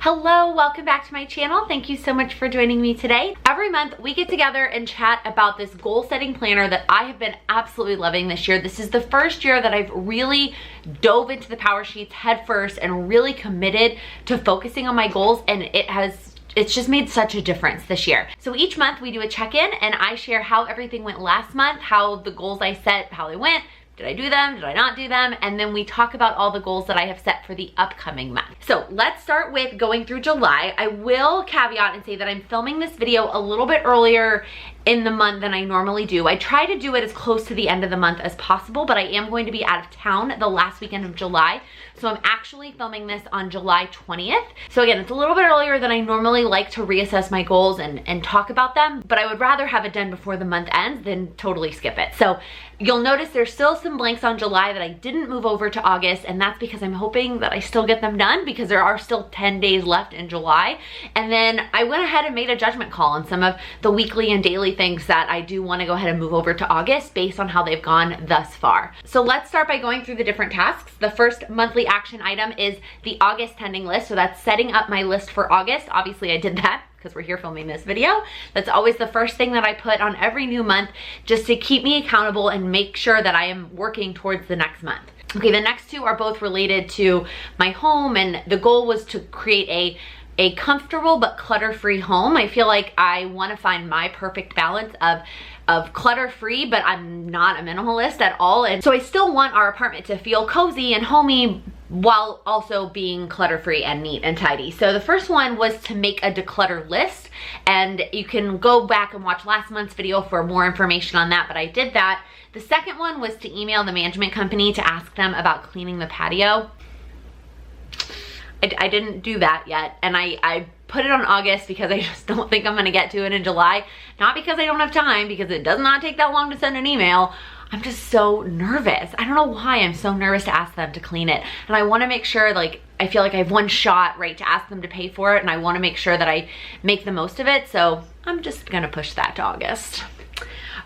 Hello, welcome back to my channel. Thank you so much for joining me today. Every month we get together and chat about this goal setting planner that I have been absolutely loving this year. This is the first year that I've really dove into the Power Sheets head first and really committed to focusing on my goals, and it's just made such a difference this year. So each month we do a check-in and I share how everything went last month, how the goals I set, how they went. Did I do them? Did I not do them? And then we talk about all the goals that I have set for the upcoming month. So let's start with going through July. I will caveat and say that I'm filming this video a little bit earlier in the month than I normally do. I try to do it as close to the end of the month as possible, but I am going to be out of town the last weekend of July. So I'm actually filming this on July 20th. So again, it's a little bit earlier than I normally like to reassess my goals and talk about them, but I would rather have it done before the month ends than totally skip it. So you'll notice there's still some blanks on July that I didn't move over to August, and that's because I'm hoping that I still get them done because there are still 10 days left in July. And then I went ahead and made a judgment call on some of the weekly and daily things that I do want to go ahead and move over to August based on how they've gone thus far. So let's start by going through the different tasks. The first monthly action item is the August pending list. So that's setting up my list for August. Obviously I did that because we're here filming this video. That's always the first thing that I put on every new month just to keep me accountable and make sure that I am working towards the next month. Okay, the next two are both related to my home, and the goal was to create a comfortable but clutter-free home. I feel like I want to find my perfect balance of clutter-free, but I'm not a minimalist at all. And so I still want our apartment to feel cozy and homey while also being clutter-free and neat and tidy. So the first one was to make a declutter list, and you can go back and watch last month's video for more information on that, but I did that. The second one was to email the management company to ask them about cleaning the patio. I didn't do that yet, and I put it on August because I just don't think I'm gonna get to it in July. Not because I don't have time, because it does not take that long to send an email. I'm just so nervous. I don't know why I'm so nervous to ask them to clean it. And I wanna make sure, like, I feel like I have one shot, right, to ask them to pay for it, and I wanna make sure that I make the most of it, so I'm just gonna push that to August.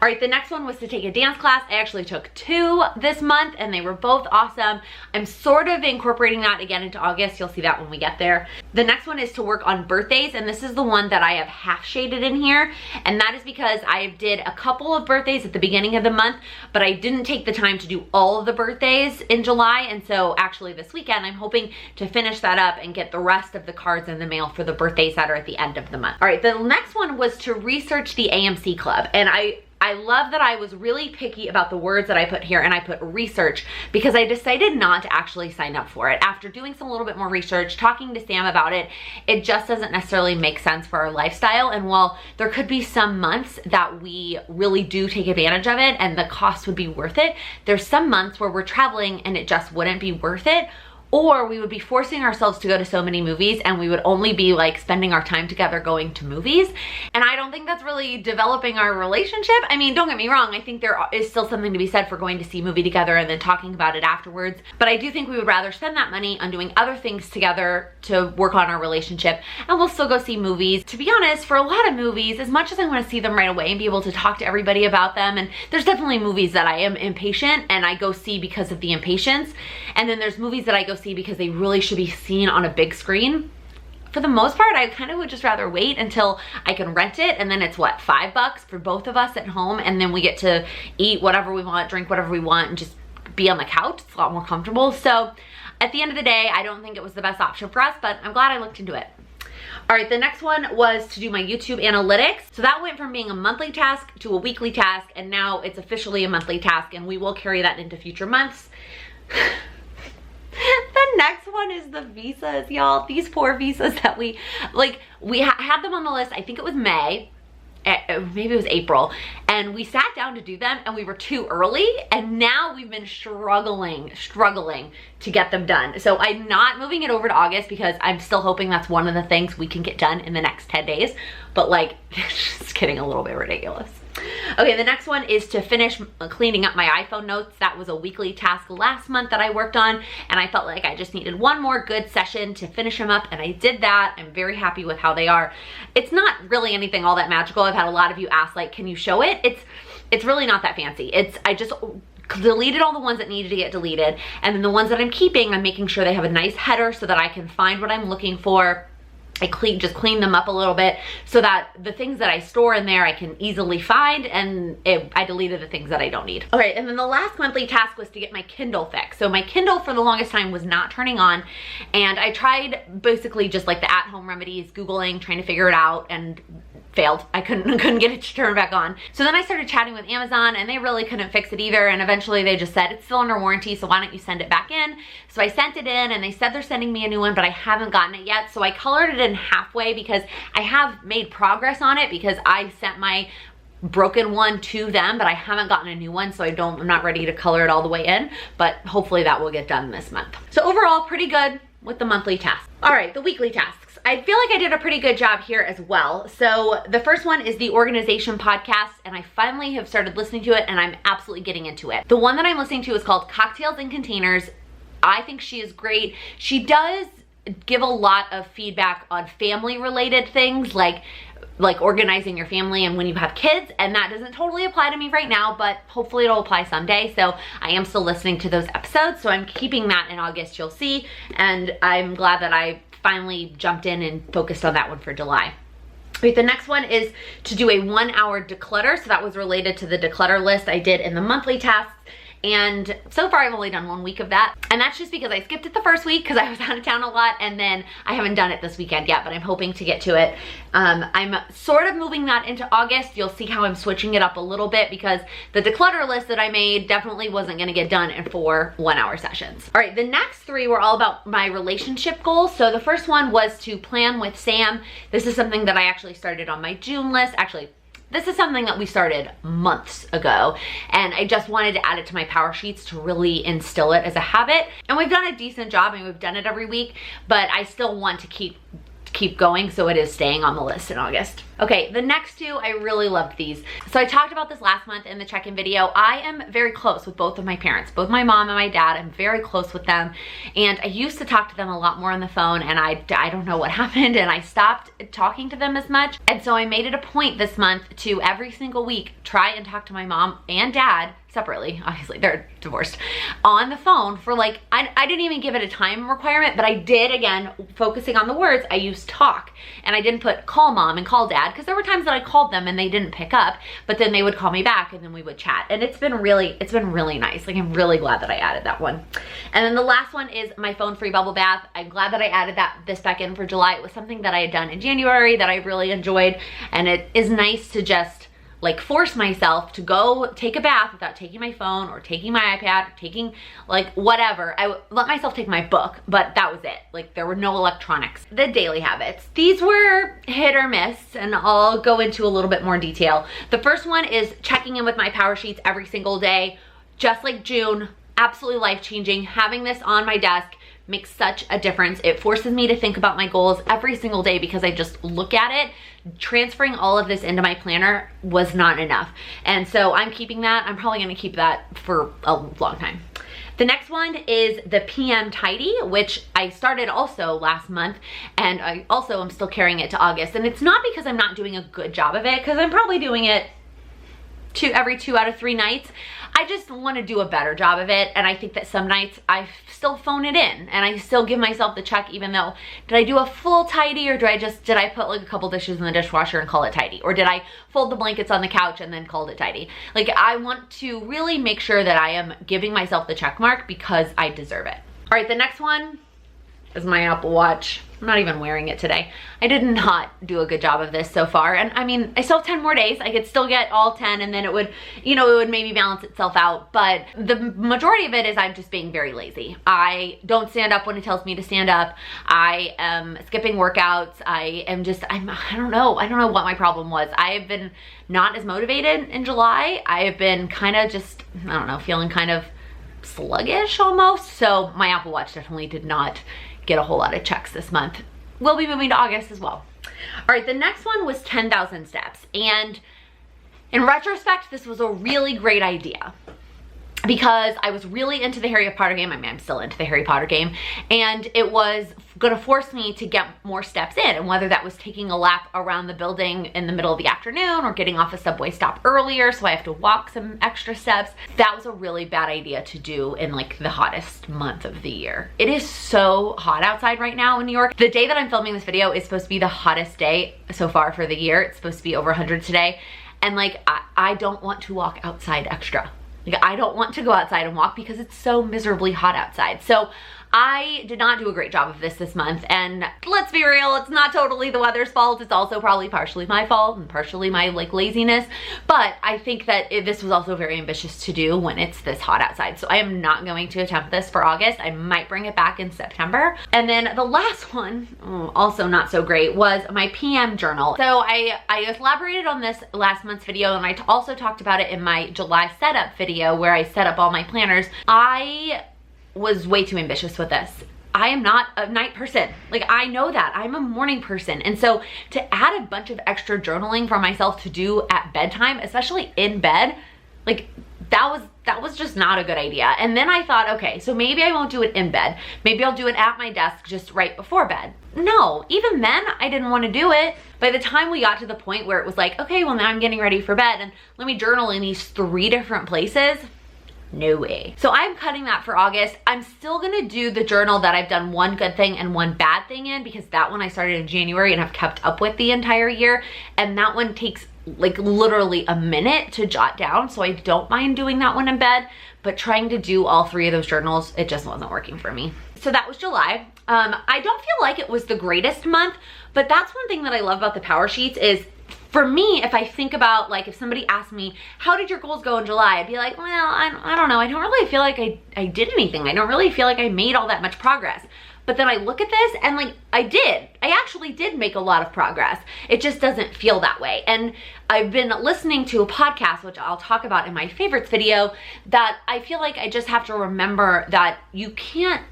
All right, the next one was to take a dance class. I actually took 2 this month and they were both awesome. I'm sort of incorporating that again into August. You'll see that when we get there. The next one is to work on birthdays, and this is the one that I have half shaded in here. And that is because I did a couple of birthdays at the beginning of the month, but I didn't take the time to do all of the birthdays in July. And so actually this weekend, I'm hoping to finish that up and get the rest of the cards in the mail for the birthdays that are at the end of the month. All right, the next one was to research the AMC Club. And I love that I was really picky about the words that I put here, and I put research because I decided not to actually sign up for it. After doing some little bit more research, talking to Sam about it, it just doesn't necessarily make sense for our lifestyle. And while there could be some months that we really do take advantage of it and the cost would be worth it, there's some months where we're traveling and it just wouldn't be worth it. Or we would be forcing ourselves to go to so many movies and we would only be like spending our time together going to movies. And I don't think that's really developing our relationship. I mean, don't get me wrong, I think there is still something to be said for going to see a movie together and then talking about it afterwards. But I do think we would rather spend that money on doing other things together to work on our relationship, and we'll still go see movies. To be honest, for a lot of movies, as much as I want to see them right away and be able to talk to everybody about them, and there's definitely movies that I am impatient and I go see because of the impatience. And then there's movies that I go see because they really should be seen on a big screen. For the most part, I kind of would just rather wait until I can rent it, and then it's what, $5 for both of us at home, and then we get to eat whatever we want, drink whatever we want, and just be on the couch. It's a lot more comfortable. So at the end of the day, I don't think it was the best option for us, but I'm glad I looked into it. All right, the next one was to do my YouTube analytics. So that went from being a monthly task to a weekly task, and now it's officially a monthly task, and we will carry that into future months. The next one is the visas, y'all. These poor visas that we had them on the list. I think it was May, maybe it was April, and we sat down to do them and we were too early, and now we've been struggling to get them done. So I'm not moving it over to August because I'm still hoping that's one of the things we can get done in the next 10 days. But like, it's just getting a little bit ridiculous. Okay, the next one is to finish cleaning up my iPhone notes. That was a weekly task last month that I worked on, and I felt like I just needed one more good session to finish them up, and I did that. I'm very happy with how they are. It's not really anything all that magical. I've had a lot of you ask, like, can you show it? It's really not that fancy. I just deleted all the ones that needed to get deleted, and then the ones that I'm keeping, I'm making sure they have a nice header so that I can find what I'm looking for. just cleaned them up a little bit so that the things that I store in there I can easily find, and I deleted the things that I don't need. Okay, and then the last monthly task was to get my Kindle fixed. So my Kindle for the longest time was not turning on, and I tried basically just like the at-home remedies, Googling, trying to figure it out, and failed. I couldn't get it to turn back on. So then I started chatting with Amazon, and they really couldn't fix it either, and eventually they just said it's still under warranty, so why don't you send it back in? So I sent it in, and they said they're sending me a new one, but I haven't gotten it yet. So I colored it in halfway because I have made progress on it, because I sent my broken one to them, but I haven't gotten a new one, so I'm not ready to color it all the way in, but hopefully that will get done this month. So overall, pretty good with the monthly tasks. All right, the weekly tasks. I feel like I did a pretty good job here as well. So the first one is the organization podcast, and I finally have started listening to it, and I'm absolutely getting into it. The one that I'm listening to is called Cocktails and Containers. I think she is great. She does give a lot of feedback on family related things, like organizing your family and when you have kids, and that doesn't totally apply to me right now, but hopefully it'll apply someday. So I am still listening to those episodes, so I'm keeping that in August, you'll see, and I'm glad that I finally jumped in and focused on that one for July. Wait, the next one is to do a 1 hour declutter. So that was related to the declutter list I did in the monthly tasks. And so far I've only done 1 week of that. And that's just because I skipped it the first week because I was out of town a lot, and then I haven't done it this weekend yet, but I'm hoping to get to it. I'm sort of moving that into August. You'll see how I'm switching it up a little bit, because the declutter list that I made definitely wasn't gonna get done in 4 1 hour sessions. All right, the next 3 were all about my relationship goals. So the first one was to plan with Sam. This is something that I actually started on my June list. Actually, this is something that we started months ago, and I just wanted to add it to my power sheets to really instill it as a habit. And we've done a decent job, and we've done it every week, but I still want to keep going, so it is staying on the list in August. Okay, the next 2, I really loved these. So I talked about this last month in the check-in video. I am very close with both of my parents, both my mom and my dad. I'm very close with them, and I used to talk to them a lot more on the phone, and I don't know what happened, and I stopped talking to them as much. And so I made it a point this month to every single week try and talk to my mom and dad separately, obviously they're divorced, on the phone for like, I didn't even give it a time requirement, but I did, again, focusing on the words, I used talk, and I didn't put call mom and call dad, because there were times that I called them and they didn't pick up, but then they would call me back and then we would chat, and it's been really nice. Like, I'm really glad that I added that one. And then the last one is my phone-free bubble bath. I'm glad that I added this back in for July. It was something that I had done in January that I really enjoyed, and it is nice to just like force myself to go take a bath without taking my phone or taking my iPad or taking like whatever. I let myself take my book, but that was it. Like, there were no electronics. The daily habits. These were hit or miss, and I'll go into a little bit more detail. The first one is checking in with my power sheets every single day, just like June. Absolutely life-changing. Having this on my desk makes such a difference. It forces me to think about my goals every single day because I just look at it. Transferring all of this into my planner was not enough. And so I'm keeping that. I'm probably gonna keep that for a long time. The next one is the PM Tidy, which I started also last month, and I also am still carrying it to August. And it's not because I'm not doing a good job of it, because I'm probably doing it every 2 out of 3 nights. I just want to do a better job of it, and I think that some nights I still phone it in and I still give myself the check, even though, did I do a full tidy, or did I put like a couple dishes in the dishwasher and call it tidy, or did I fold the blankets on the couch and then called it tidy? Like, I want to really make sure that I am giving myself the check mark because I deserve it. All right, the next one is my Apple Watch. I'm not even wearing it today. I did not do a good job of this so far. And I mean, I still have 10 more days. I could still get all 10, and then it would, you know, it would maybe balance itself out. But the majority of it is I'm just being very lazy. I don't stand up when it tells me to stand up. I am skipping workouts. I don't know what my problem was. I have been not as motivated in July. I have been kind of just, I don't know, feeling kind of sluggish almost. So my Apple Watch definitely did not get a whole lot of checks this month. We'll be moving to August as well. All right, the next one was 10,000 steps. And in retrospect, this was a really great idea. because I was really into the Harry Potter game. I mean, I'm still into the Harry Potter game, and it was gonna force me to get more steps in, and whether that was taking a lap around the building in the middle of the afternoon or getting off a subway stop earlier so I have to walk some extra steps, that was a really bad idea to do in like the hottest month of the year. It is so hot outside right now in New York. The day that I'm filming this video is supposed to be the hottest day so far for the year. It's supposed to be over 100 today, and like I don't want to walk outside extra. Like, I don't want to go outside and walk because it's so miserably hot outside. So I did not do a great job of this month, and let's be real, it's not totally the weather's fault. It's also probably partially my fault and partially my like laziness, but I think that this was also very ambitious to do when it's this hot outside. So I am not going to attempt this for August. I might bring it back in September. And then the last one, also not so great, was my PM journal. So I elaborated on this last month's video, and I also talked about it in my July setup video where I set up all my planners. I was way too ambitious with this. I am not a night person. Like, I know that. I'm a morning person. And so to add a bunch of extra journaling for myself to do at bedtime, especially in bed, like that was just not a good idea. And then I thought, okay, so maybe I won't do it in bed. Maybe I'll do it at my desk just right before bed. No, even then I didn't want to do it. By the time we got to the point where it was like, okay, well now I'm getting ready for bed and let me journal in these 3 different places, no way. So I'm cutting that for August. I'm still gonna do the journal that I've done one good thing and one bad thing in, because that one I started in January and have kept up with the entire year. And that one takes like literally a minute to jot down. So I don't mind doing that one in bed, but trying to do all 3 of those journals, it just wasn't working for me. So that was July. I don't feel like it was the greatest month, but that's one thing that I love about the Power Sheets is, for me, if I think about, like, if somebody asked me, how did your goals go in July? I'd be like, well, I don't know. I don't really feel like I did anything. I don't really feel like I made all that much progress. But then I look at this and like, I actually did make a lot of progress. It just doesn't feel that way. And I've been listening to a podcast, which I'll talk about in my favorites video, that I feel like I just have to remember that you can't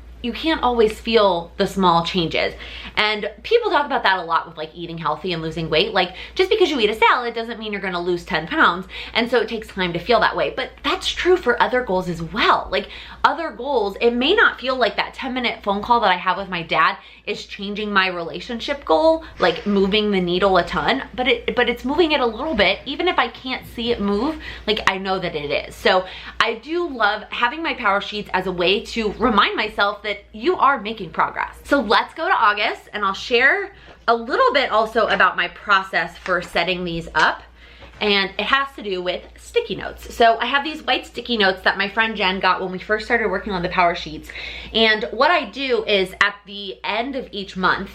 always feel the small changes. And people talk about that a lot with like eating healthy and losing weight. Like, just because you eat a salad doesn't mean you're gonna lose 10 pounds. And so it takes time to feel that way. But that's true for other goals as well. Like, other goals, it may not feel like that 10-minute phone call that I have with my dad is changing my relationship goal, like moving the needle a ton, but it's moving it a little bit. Even if I can't see it move, like, I know that it is. So I do love having my Power Sheets as a way to remind myself that you are making progress. So let's go to August, and I'll share a little bit also about my process for setting these up. And it has to do with sticky notes. So I have these white sticky notes that my friend Jen got when we first started working on the Power Sheets. And what I do is at the end of each month,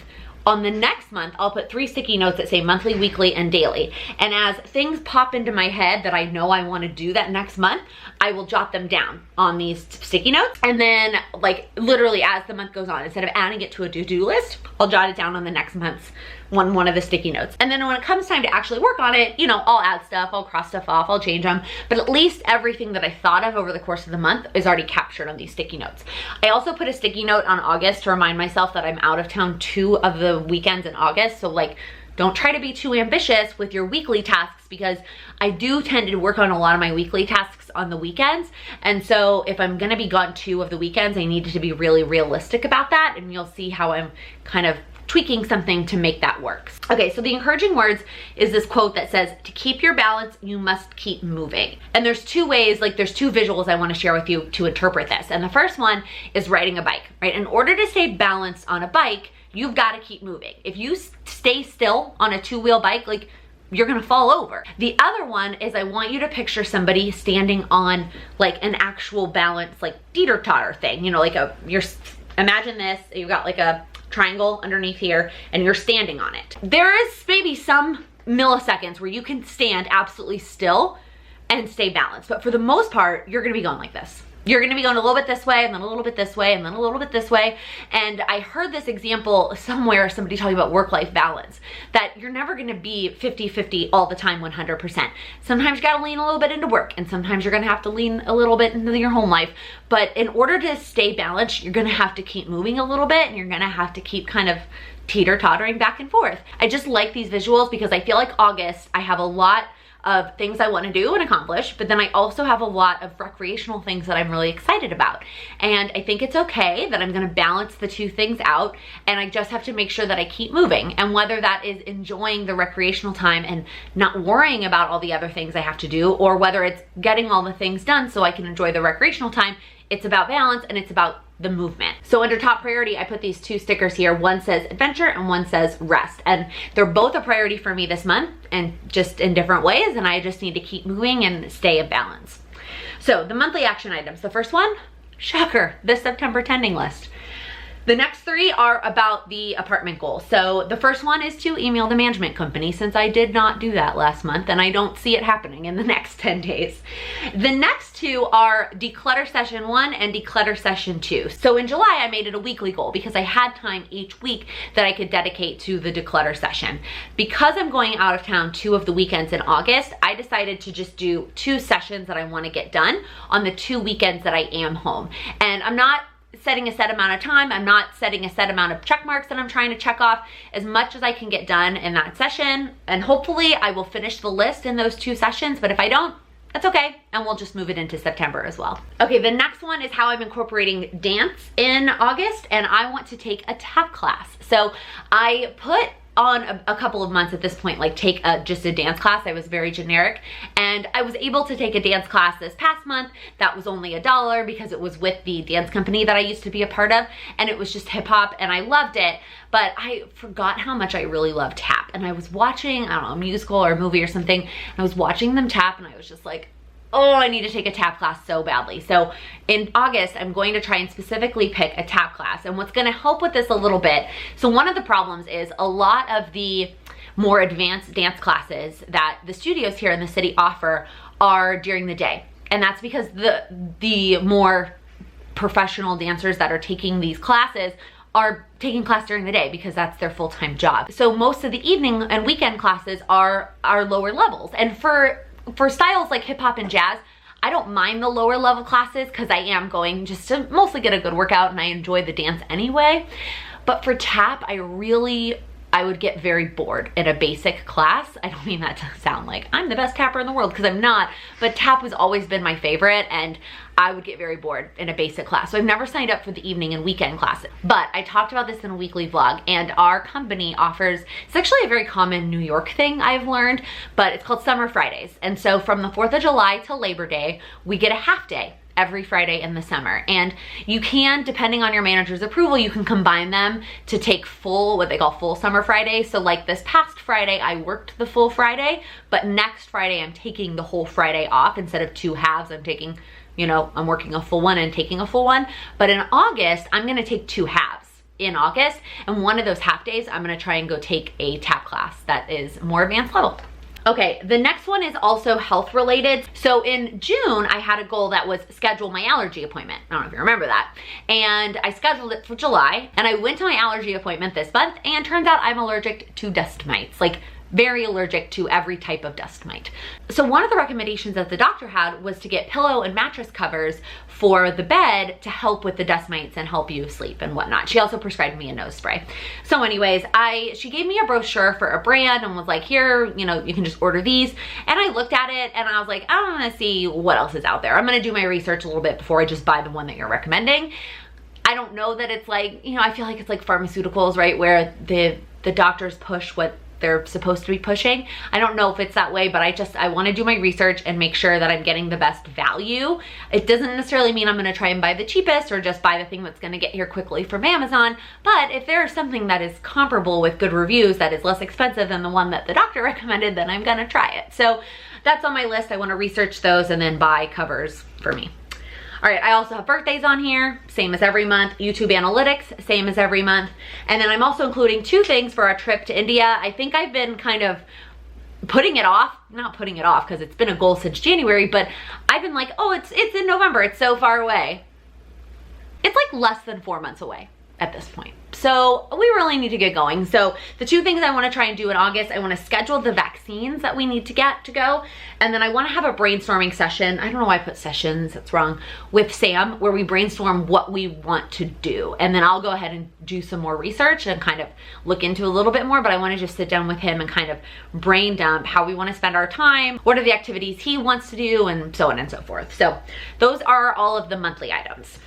on the next month, I'll put 3 sticky notes that say monthly, weekly, and daily. And as things pop into my head that I know I want to do that next month, I will jot them down on these sticky notes. And then, like, literally as the month goes on, instead of adding it to a to-do list, I'll jot it down on the next month's one of the sticky notes. And then when it comes time to actually work on it, you know, I'll add stuff, I'll cross stuff off, I'll change them, but at least everything that I thought of over the course of the month is already captured on these sticky notes. I also put a sticky note on August to remind myself that I'm out of town 2 of the weekends in August. So, like, don't try to be too ambitious with your weekly tasks, because I do tend to work on a lot of my weekly tasks on the weekends. And so if I'm gonna be gone 2 of the weekends, I need to be really realistic about that. And you'll see how I'm kind of tweaking something to make that work. Okay, so the encouraging words is this quote that says, to keep your balance, you must keep moving. And there's 2 ways, like there's 2 visuals I wanna share with you to interpret this. And the first one is riding a bike, right? In order to stay balanced on a bike, you've gotta keep moving. If you stay still on a 2-wheel bike, like, you're gonna fall over. The other one is, I want you to picture somebody standing on like an actual balance, like teeter-totter thing, you know, like imagine this, you've got like a triangle underneath here and you're standing on it. There is maybe some milliseconds where you can stand absolutely still and stay balanced, but for the most part, you're gonna be going like this. You're gonna be going a little bit this way, and then a little bit this way, and then a little bit this way. And I heard this example somewhere, somebody talking about work-life balance, that you're never gonna be 50-50 all the time, 100%. Sometimes you gotta lean a little bit into work, and sometimes you're gonna have to lean a little bit into your home life. But in order to stay balanced, you're gonna have to keep moving a little bit, and you're gonna have to keep kind of teeter-tottering back and forth. I just like these visuals because I feel like August, I have a lot of things I want to do and accomplish, but then I also have a lot of recreational things that I'm really excited about. And I think it's okay that I'm going to balance the two things out, and I just have to make sure that I keep moving. And whether that is enjoying the recreational time and not worrying about all the other things I have to do, or whether it's getting all the things done so I can enjoy the recreational time, it's about balance and it's about the movement. So under top priority, I put these two stickers here. One says adventure and one says rest. And they're both a priority for me this month, and just in different ways. And I just need to keep moving and stay in balance. So the monthly action items. The first one, shocker, the September tending list. The next three are about the apartment goal. So the first one is to email the management company, since I did not do that last month and I don't see it happening in the next 10 days. The next two are declutter session 1 and declutter session 2. So in July, I made it a weekly goal because I had time each week that I could dedicate to the declutter session. Because I'm going out of town 2 of the weekends in August, I decided to just do 2 sessions that I want to get done on the 2 weekends that I am home. And I'm not setting a set amount of time. I'm not setting a set amount of check marks that I'm trying to check off. As much as I can get done in that session, and hopefully I will finish the list in those 2 sessions, but if I don't, that's okay, and we'll just move it into September as well. Okay, the next one is how I'm incorporating dance in August, and I want to take a tap class. So I put on a couple of months at this point, like take just a dance class. I was very generic, and I was able to take a dance class this past month that was only $1 because it was with the dance company that I used to be a part of, and it was just hip hop and I loved it, but I forgot how much I really love tap. And I was watching, I don't know, a musical or a movie or something, and I was watching them tap and I was just like, oh, I need to take a tap class so badly. So in August, I'm going to try and specifically pick a tap class. And what's gonna help with this a little bit, so one of the problems is a lot of the more advanced dance classes that the studios here in the city offer are during the day. And that's because the more professional dancers that are taking these classes are taking class during the day because that's their full-time job. So most of the evening and weekend classes are lower levels. And for styles like hip hop and jazz, I don't mind the lower level classes because I am going just to mostly get a good workout and I enjoy the dance anyway. But for tap, I would get very bored in a basic class. I don't mean that to sound like I'm the best tapper in the world, because I'm not, but tap has always been my favorite, and I would get very bored in a basic class. So I've never signed up for the evening and weekend classes. But I talked about this in a weekly vlog, and our company offers, it's actually a very common New York thing I've learned, but it's called Summer Fridays. And so from the 4th of July to Labor Day, we get a half day every Friday in the summer. And you can, depending on your manager's approval, you can combine them to take full, what they call full summer Fridays. So like this past Friday, I worked the full Friday, but next Friday, I'm taking the whole Friday off. Instead of 2 halves, I'm taking, you know, I'm working a full one and taking a full one. But in August, I'm gonna take 2 halves in August. And one of those half days, I'm gonna try and go take a tap class that is more advanced level. Okay, the next one is also health related. So in June, I had a goal that was schedule my allergy appointment. I don't know if you remember that. And I scheduled it for July, and I went to my allergy appointment this month, and turns out I'm allergic to dust mites, like very allergic to every type of dust mite. So one of the recommendations that the doctor had was to get pillow and mattress covers for the bed to help with the dust mites and help you sleep and whatnot. She also prescribed me a nose spray. So anyways, she gave me a brochure for a brand and was like, here, you know, you can just order these. And I looked at it and I was like, I want to see what else is out there. I'm gonna do my research a little bit before I just buy the one that you're recommending. I don't know that it's like, you know, I feel like it's like pharmaceuticals, right? Where the doctors push what they're supposed to be pushing. I don't know if it's that way, but I want to do my research and make sure that I'm getting the best value. It doesn't necessarily mean I'm going to try and buy the cheapest or just buy the thing that's going to get here quickly from Amazon. But if there is something that is comparable with good reviews that is less expensive than the one that the doctor recommended, then I'm going to try it. So that's on my list. I want to research those and then buy covers for me. All right, I also have birthdays on here, same as every month. YouTube analytics, same as every month. And then I'm also including 2 things for our trip to India. I think I've been kind of putting it off, not putting it off because it's been a goal since January, but I've been like, oh, it's in November, it's so far away. It's like less than 4 months away at this point. So we really need to get going. So the two things I want to try and do in August, I want to schedule the vaccines that we need to get to go. And then I want to have a brainstorming session. I don't know why I put sessions, that's wrong, with Sam, where we brainstorm what we want to do. And then I'll go ahead and do some more research and kind of look into a little bit more, but I want to just sit down with him and kind of brain dump how we want to spend our time, what are the activities he wants to do, and so on and so forth. So those are all of the monthly items.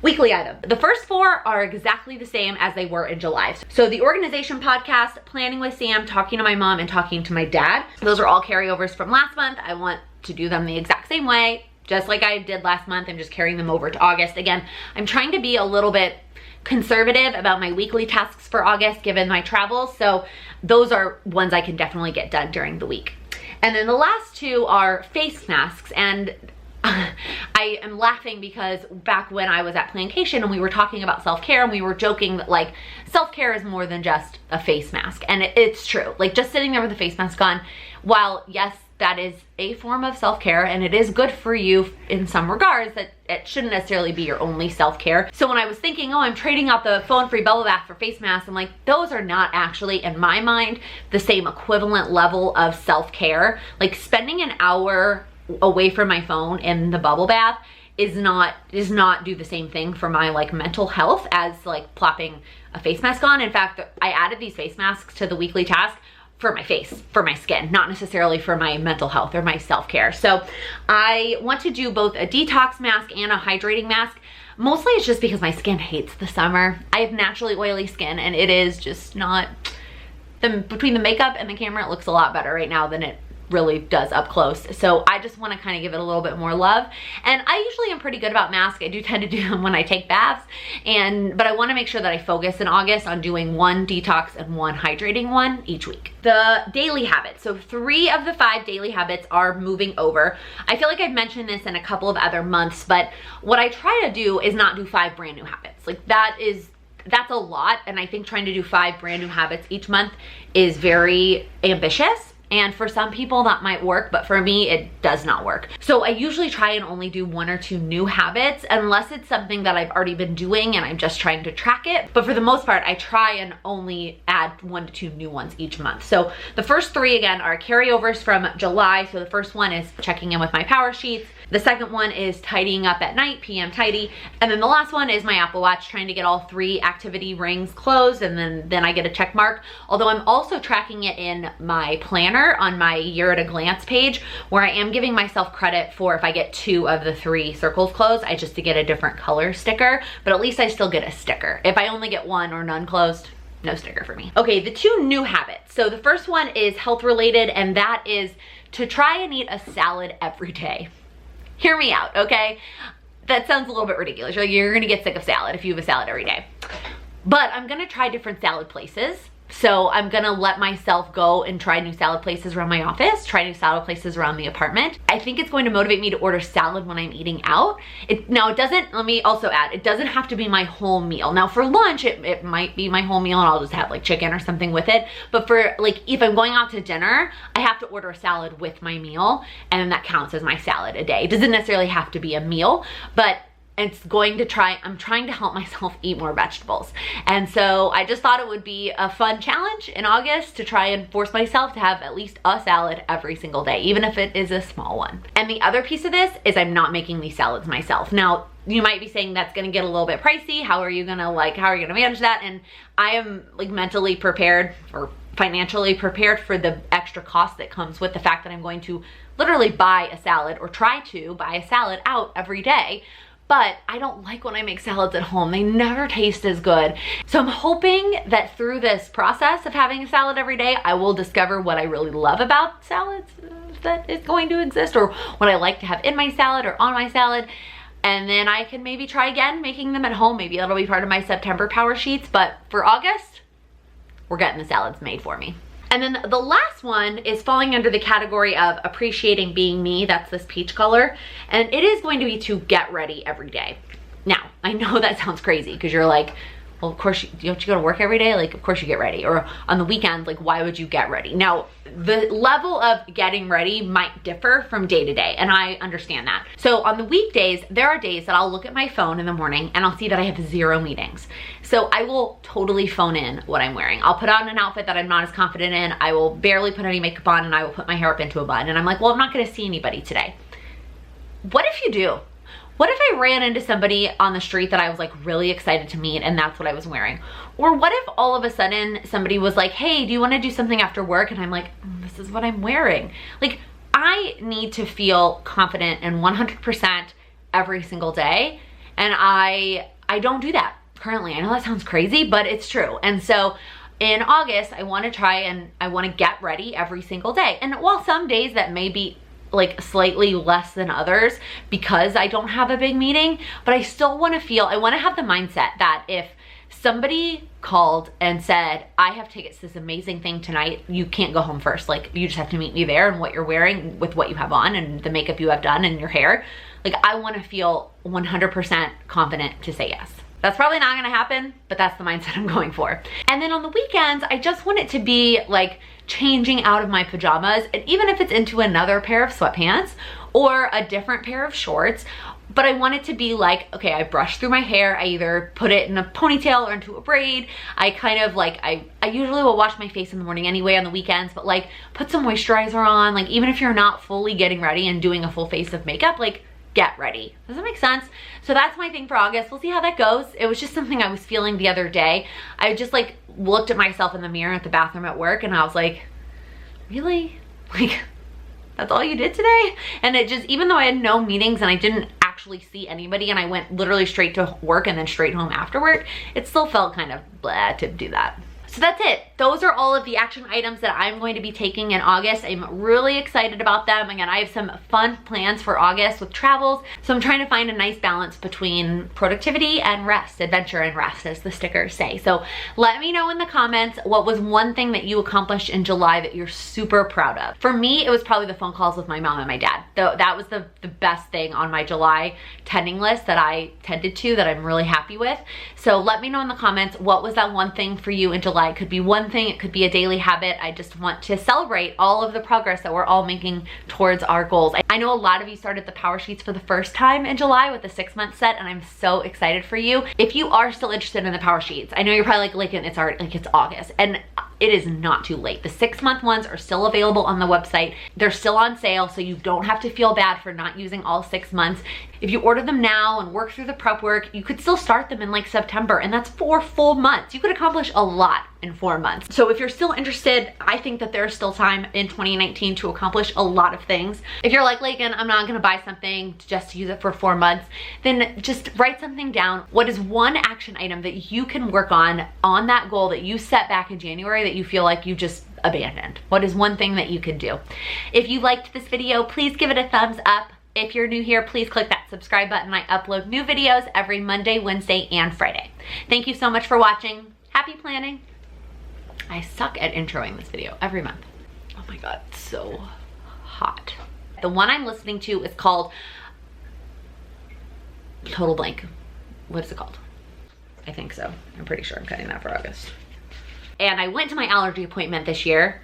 Weekly item. The first 4 are exactly the same as they were in July. So the organization podcast, planning with Sam, talking to my mom, and talking to my dad. Those are all carryovers from last month. I want to do them the exact same way, just like I did last month. I'm just carrying them over to August. Again, I'm trying to be a little bit conservative about my weekly tasks for August given my travels. So those are ones I can definitely get done during the week. And then the last 2 are face masks. And I am laughing because back when I was at Plancation and we were talking about self-care, and we were joking that like self-care is more than just a face mask. And it's true. Like just sitting there with a face mask on, while yes, that is a form of self-care and it is good for you in some regards, that it shouldn't necessarily be your only self-care. So when I was thinking, oh, I'm trading out the phone-free bubble bath for face masks, I'm like, those are not actually, in my mind, the same equivalent level of self-care. Like spending an hour away from my phone in the bubble bath does not do the same thing for my like mental health as like plopping a face mask on. In fact, I added these face masks to the weekly task for my face, for my skin, not necessarily for my mental health or my self-care. So I want to do both a detox mask and a hydrating mask. Mostly it's just because my skin hates the summer. I have naturally oily skin and it is just not, between the makeup and the camera, it looks a lot better right now than it really does up close. So I just want to kind of give it a little bit more love. And I usually am pretty good about masks. I do tend to do them when I take baths, but I want to make sure that I focus in August on doing 1 detox and 1 hydrating one each week. The daily habits. So 3 of the 5 daily habits are moving over. I feel like I've mentioned this in a couple of other months, but what I try to do is not do 5 brand new habits. Like that's a lot. And I think trying to do 5 brand new habits each month is very ambitious. And for some people that might work, but for me, it does not work. So I usually try and only do 1 or 2 new habits, unless it's something that I've already been doing and I'm just trying to track it. But for the most part, I try and only add 1 to 2 new ones each month. So the first 3 again are carryovers from July. So the first one is checking in with my power sheets. The second one is tidying up at night, PM tidy. And then the last one is my Apple Watch, trying to get all 3 activity rings closed, and then I get a check mark. Although I'm also tracking it in my planner on my year at a glance page, where I am giving myself credit for if I get 2 of the 3 circles closed, I just to get a different color sticker, but at least I still get a sticker. If I only get 1 or none closed, no sticker for me. Okay, the 2 new habits. So the first one is health related, and that is to try and eat a salad every day. Hear me out, okay? That sounds a little bit ridiculous. You're gonna get sick of salad if you have a salad every day. But I'm gonna try different salad places. So I'm gonna let myself go and try new salad places around my office, try new salad places around the apartment. I think it's going to motivate me to order salad when I'm eating out. Let me also add, it doesn't have to be my whole meal. Now for lunch, it might be my whole meal and I'll just have like chicken or something with it. But for like, if I'm going out to dinner, I have to order a salad with my meal, and then that counts as my salad a day. It doesn't necessarily have to be a meal, but I'm trying to help myself eat more vegetables. And so I just thought it would be a fun challenge in August to try and force myself to have at least a salad every single day, even if it is a small one. And the other piece of this is I'm not making these salads myself. Now, you might be saying that's gonna get a little bit pricey. How are you gonna manage that? And I am like mentally prepared or financially prepared for the extra cost that comes with the fact that I'm going to literally buy a salad, or try to buy a salad out every day. But I don't like when I make salads at home. They never taste as good. So I'm hoping that through this process of having a salad every day, I will discover what I really love about salads that is going to exist, or what I like to have in my salad or on my salad. And then I can maybe try again making them at home. Maybe that'll be part of my September power sheets. But for August, we're getting the salads made for me. And then the last one is falling under the category of appreciating being me. That's this peach color. And it is going to be to get ready every day. Now, I know that sounds crazy because you're like, well, of course, don't you go to work every day? Like, of course you get ready. Or on the weekends, like, why would you get ready? Now, the level of getting ready might differ from day to day, and I understand that. So on the weekdays, there are days that I'll look at my phone in the morning and I'll see that I have 0 meetings. So I will totally phone in what I'm wearing. I'll put on an outfit that I'm not as confident in. I will barely put any makeup on, and I will put my hair up into a bun. And I'm like, well, I'm not gonna see anybody today. What if you do? What if I ran into somebody on the street that I was like really excited to meet and that's what I was wearing? Or what if all of a sudden somebody was like, hey, do you want to do something after work? And I'm like, this is what I'm wearing. Like, I need to feel confident and 100% every single day. And I don't do that currently. I know that sounds crazy, but it's true. And so in August, I want to try and I want to get ready every single day. And while some days that may be like slightly less than others because I don't have a big meeting, but I still want to feel, I want to have the mindset that if somebody called and said, I have tickets to this amazing thing tonight, you can't go home first. Like, you just have to meet me there, and what you're wearing with what you have on and the makeup you have done and your hair. Like, I want to feel 100% confident to say yes. That's probably not gonna happen, but that's the mindset I'm going for. And then on the weekends, I just want it to be like changing out of my pajamas, and even if it's into another pair of sweatpants or a different pair of shorts, but I want it to be like, okay, I brush through my hair, I either put it in a ponytail or into a braid. I kind of like, I usually will wash my face in the morning anyway on the weekends, but like put some moisturizer on, like even if you're not fully getting ready and doing a full face of makeup, like get ready. Does that make sense? So that's my thing for August. We'll see how that goes. It was just something I was feeling the other day. I just like looked at myself in the mirror at the bathroom at work and I was like, really? Like, that's all you did today? And it just, even though I had no meetings and I didn't actually see anybody and I went literally straight to work and then straight home after work, it still felt kind of blah to do that. So that's it. Those are all of the action items that I'm going to be taking in August. I'm really excited about them. Again, I have some fun plans for August with travels. So I'm trying to find a nice balance between productivity and rest, adventure and rest, as the stickers say. So let me know in the comments what was one thing that you accomplished in July that you're super proud of. For me, it was probably the phone calls with my mom and my dad. That was the best thing on my July tending list that I tended to, that I'm really happy with. So let me know in the comments, what was that one thing for you in July? It could be one thing, it could be a daily habit. I just want to celebrate all of the progress that we're all making towards our goals. I know a lot of you started the Power Sheets for the first time in July with the 6-month set, and I'm so excited for you. If you are still interested in the Power Sheets, I know you're probably like it's already, like it's August, and it is not too late. The 6-month ones are still available on the website. They're still on sale, so you don't have to feel bad for not using all 6 months. If you order them now and work through the prep work, you could still start them in like September, and that's 4 full months. You could accomplish a lot in 4 months. So if you're still interested, I think that there's still time in 2019 to accomplish a lot of things. If you're like, Lakin, I'm not gonna buy something just to use it for 4 months, then just write something down. What is one action item that you can work on that goal that you set back in January that you feel like you just abandoned? What is one thing that you could do? If you liked this video, please give it a thumbs up. If you're new here, please click that subscribe button. I upload new videos every Monday, Wednesday, and Friday. Thank you so much for watching. Happy planning. I suck at introing this video every month. Oh my God, it's so hot. The one I'm listening to is called Total Blank. What is it called? I think so. I'm pretty sure I'm cutting that for August. And I went to my allergy appointment this year.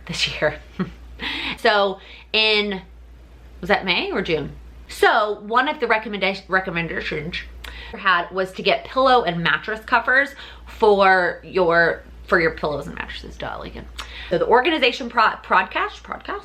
So was that May or June? So one of the recommendations I had was to get pillow and mattress covers for your pillows and mattresses, duh, Lakin. So the organization podcast